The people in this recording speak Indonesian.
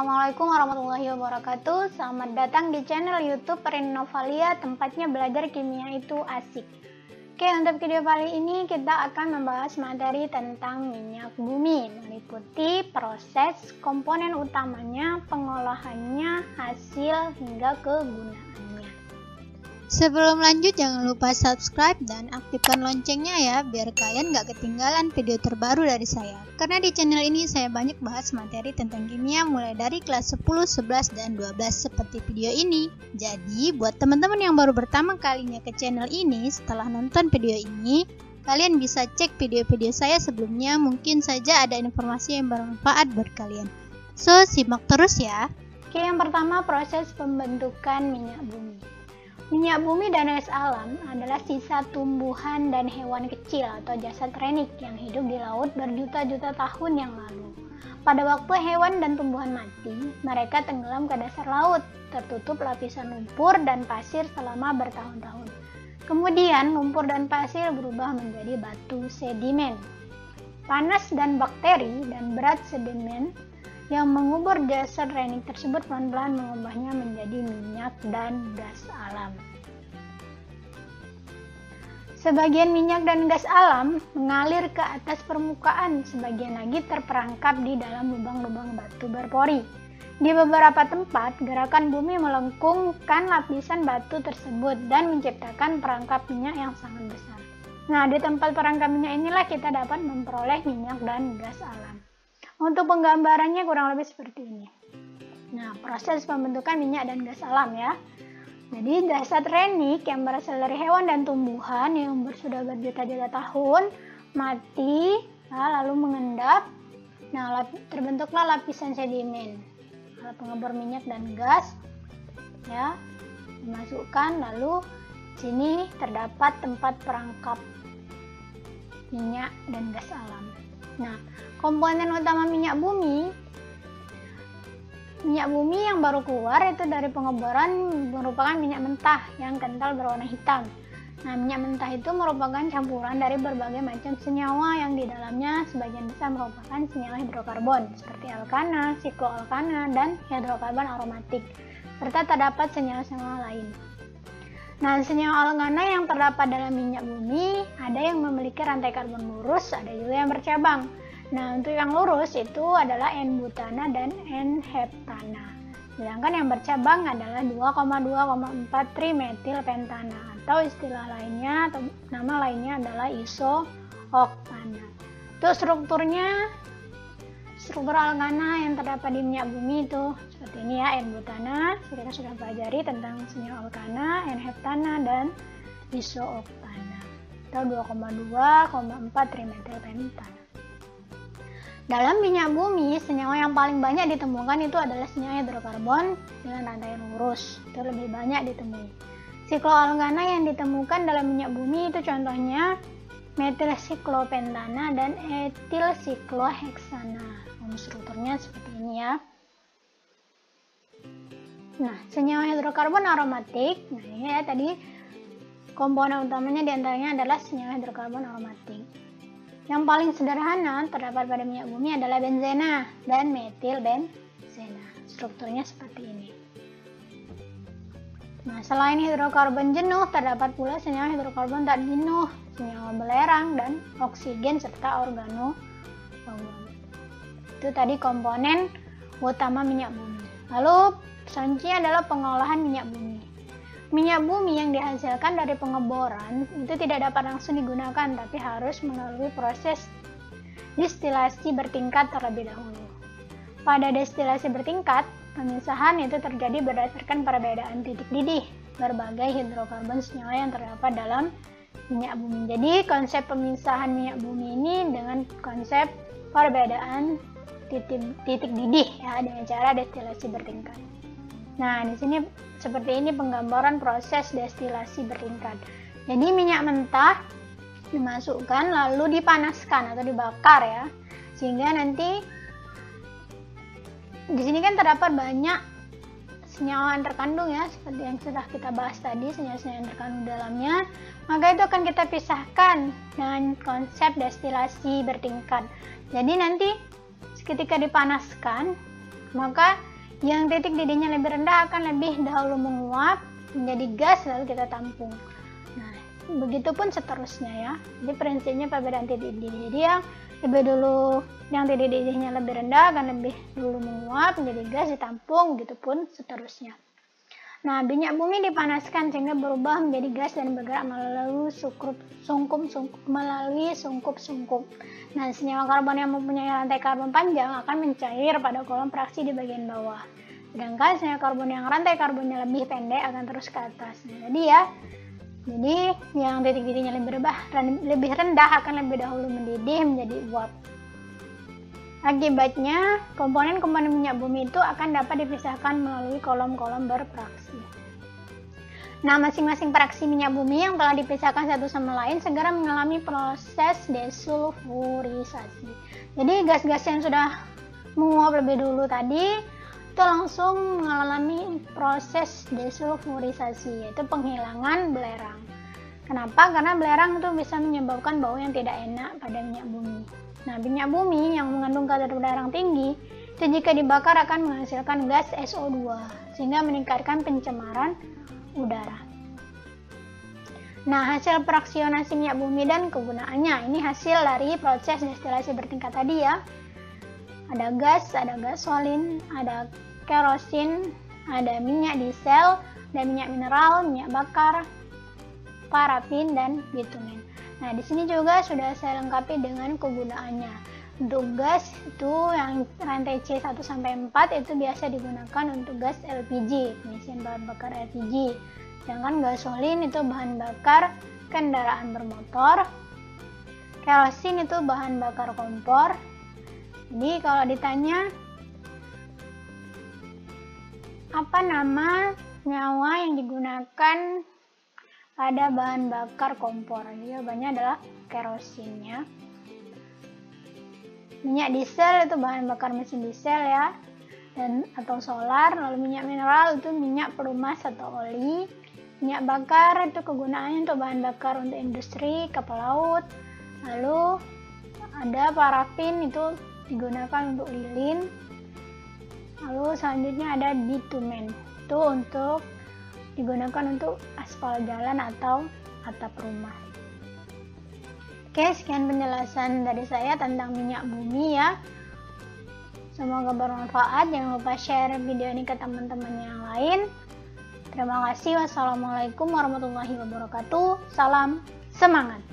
Assalamualaikum warahmatullahi wabarakatuh. Selamat datang di channel YouTube Renovalia, tempatnya belajar kimia itu asik. Oke, untuk video kali ini kita akan membahas materi tentang minyak bumi, meliputi proses, komponen utamanya, pengolahannya, hasil, hingga kegunaannya. Sebelum lanjut, jangan lupa subscribe dan aktifkan loncengnya ya, biar kalian gak ketinggalan video terbaru dari saya. Karena di channel ini saya banyak bahas materi tentang kimia mulai dari kelas 10, 11, dan 12 seperti video ini. Jadi, buat teman-teman yang baru pertama kalinya ke channel ini, setelah nonton video ini, kalian bisa cek video-video saya sebelumnya, mungkin saja ada informasi yang bermanfaat buat kalian. So, simak terus ya. Oke, yang pertama proses pembentukan minyak bumi. Minyak bumi dan gas alam adalah sisa tumbuhan dan hewan kecil atau jasad renik yang hidup di laut berjuta-juta tahun yang lalu. Pada waktu hewan dan tumbuhan mati, mereka tenggelam ke dasar laut, tertutup lapisan lumpur dan pasir selama bertahun-tahun. Kemudian lumpur dan pasir berubah menjadi batu sedimen. Panas dan bakteri dan berat sedimen yang mengubur jasad renik tersebut pelan-pelan mengubahnya menjadi minyak dan gas alam. Sebagian minyak dan gas alam mengalir ke atas permukaan, sebagian lagi terperangkap di dalam lubang-lubang batu berpori. Di beberapa tempat, gerakan bumi melengkungkan lapisan batu tersebut dan menciptakan perangkap minyak yang sangat besar. Nah, di tempat perangkap minyak inilah kita dapat memperoleh minyak dan gas alam. Untuk penggambarannya kurang lebih seperti ini. Nah, proses pembentukan minyak dan gas alam ya. Jadi jasad renik yang berasal dari hewan dan tumbuhan yang sudah berjuta-juta tahun mati, lalu mengendap. Nah, terbentuklah lapisan sedimen, pengembur minyak dan gas, ya, dimasukkan. Lalu sini terdapat tempat perangkap minyak dan gas alam. Nah, komponen utama minyak bumi yang baru keluar itu dari pengeboran merupakan minyak mentah yang kental berwarna hitam. Nah, minyak mentah itu merupakan campuran dari berbagai macam senyawa yang di dalamnya sebagian besar merupakan senyawa hidrokarbon seperti alkana, sikloalkana, dan hidrokarbon aromatik, serta terdapat senyawa-senyawa lain. Nah, senyawa alkana yang terdapat dalam minyak bumi ada yang memiliki rantai karbon lurus, ada juga yang bercabang. Nah, untuk yang lurus itu adalah N-butana dan N-heptana. Sedangkan yang bercabang adalah 2,2,4 trimetilpentana atau istilah lainnya atau nama lainnya adalah isooktana. Untuk struktur alkana yang terdapat di minyak bumi itu seperti ini ya, N-butana. Kita sudah pelajari tentang senyawa alkana, N-heptana, dan isooktana atau 2,2,4 trimetilpentana. Dalam minyak bumi, senyawa yang paling banyak ditemukan itu adalah senyawa hidrokarbon dengan rantai lurus. Itu lebih banyak ditemui. Sikloalkana yang ditemukan dalam minyak bumi itu contohnya metilsiklopentana dan etilsikloheksana. Strukturnya seperti ini ya. Nah, senyawa hidrokarbon aromatik. Nah, ini ya tadi komponen utamanya diantaranya adalah senyawa hidrokarbon aromatik. Yang paling sederhana terdapat pada minyak bumi adalah benzena dan metilbenzena. Strukturnya seperti ini. Nah, selain hidrokarbon jenuh, terdapat pula senyawa hidrokarbon tak jenuh, senyawa belerang, dan oksigen serta organologam. Itu tadi komponen utama minyak bumi. Lalu selanjutnya adalah pengolahan minyak bumi. Minyak bumi yang dihasilkan dari pengeboran itu tidak dapat langsung digunakan, tapi harus melalui proses destilasi bertingkat terlebih dahulu. Pada destilasi bertingkat, pemisahan itu terjadi berdasarkan perbedaan titik didih berbagai hidrokarbon senyawa yang terdapat dalam minyak bumi. Jadi konsep pemisahan minyak bumi ini dengan konsep perbedaan titik didih ya, dengan cara destilasi bertingkat. Nah, di sini seperti ini penggambaran proses destilasi bertingkat. Jadi minyak mentah dimasukkan lalu dipanaskan atau dibakar ya, sehingga nanti di sini kan terdapat banyak senyawa yang terkandung ya, seperti yang sudah kita bahas tadi, senyawa-senyawa yang terkandung dalamnya. Maka itu akan kita pisahkan dengan konsep destilasi bertingkat. Jadi nanti ketika dipanaskan, maka Yang titik didihnya lebih rendah akan lebih dahulu menguap menjadi gas lalu kita tampung. Nah, begitupun seterusnya ya. Jadi prinsipnya perbedaan titik didih. Jadi yang titik didihnya lebih rendah akan lebih dulu menguap menjadi gas ditampung, begitupun seterusnya. Nah, minyak bumi dipanaskan sehingga berubah menjadi gas dan bergerak melalui sungkup-sungkup. Nah, senyawa karbon yang mempunyai rantai karbon panjang akan mencair pada kolom fraksi di bagian bawah. Sedangkan senyawa karbon yang rantai karbonnya lebih pendek akan terus ke atas. Nah, jadi yang titik didihnya lebih rendah akan lebih dahulu mendidih menjadi uap. Akibatnya, komponen-komponen minyak bumi itu akan dapat dipisahkan melalui kolom-kolom berfraksi. Nah, masing-masing fraksi minyak bumi yang telah dipisahkan satu sama lain segera mengalami proses desulfurisasi. Jadi, gas-gas yang sudah menguap lebih dulu tadi itu langsung mengalami proses desulfurisasi, yaitu penghilangan belerang. Kenapa? Karena belerang itu bisa menyebabkan bau yang tidak enak pada minyak bumi. Nah, minyak bumi yang mengandung kadar belerang tinggi itu jika dibakar akan menghasilkan gas SO2 sehingga meningkatkan pencemaran udara. Nah, hasil fraksionasi minyak bumi dan kegunaannya ini hasil dari proses destilasi bertingkat tadi ya. Ada gas, ada gasolin, ada kerosin, ada minyak diesel, ada minyak mineral, minyak bakar, parafin, dan bitumen. Nah, di sini juga sudah saya lengkapi dengan kegunaannya. Untuk gas itu yang rantai C1 sampai 4 itu biasa digunakan untuk gas LPG, pengisian bahan bakar LPG. Sedangkan gasolin itu bahan bakar kendaraan bermotor. Kerosin itu bahan bakar kompor. Jadi kalau ditanya apa nama senyawa yang digunakan pada bahan bakar kompor, jawabannya adalah kerosinnya. Minyak diesel itu bahan bakar mesin diesel ya, atau solar. Lalu minyak mineral itu minyak pelumas atau oli. Minyak bakar itu kegunaannya untuk bahan bakar untuk industri, kapal laut. Lalu ada parafin itu digunakan untuk lilin. Lalu selanjutnya ada bitumen, itu digunakan untuk aspal jalan atau atap rumah. Oke, sekian penjelasan dari saya tentang minyak bumi ya. Semoga bermanfaat. Jangan lupa share video ini ke teman-teman yang lain. Terima kasih. Wassalamualaikum warahmatullahi wabarakatuh. Salam semangat.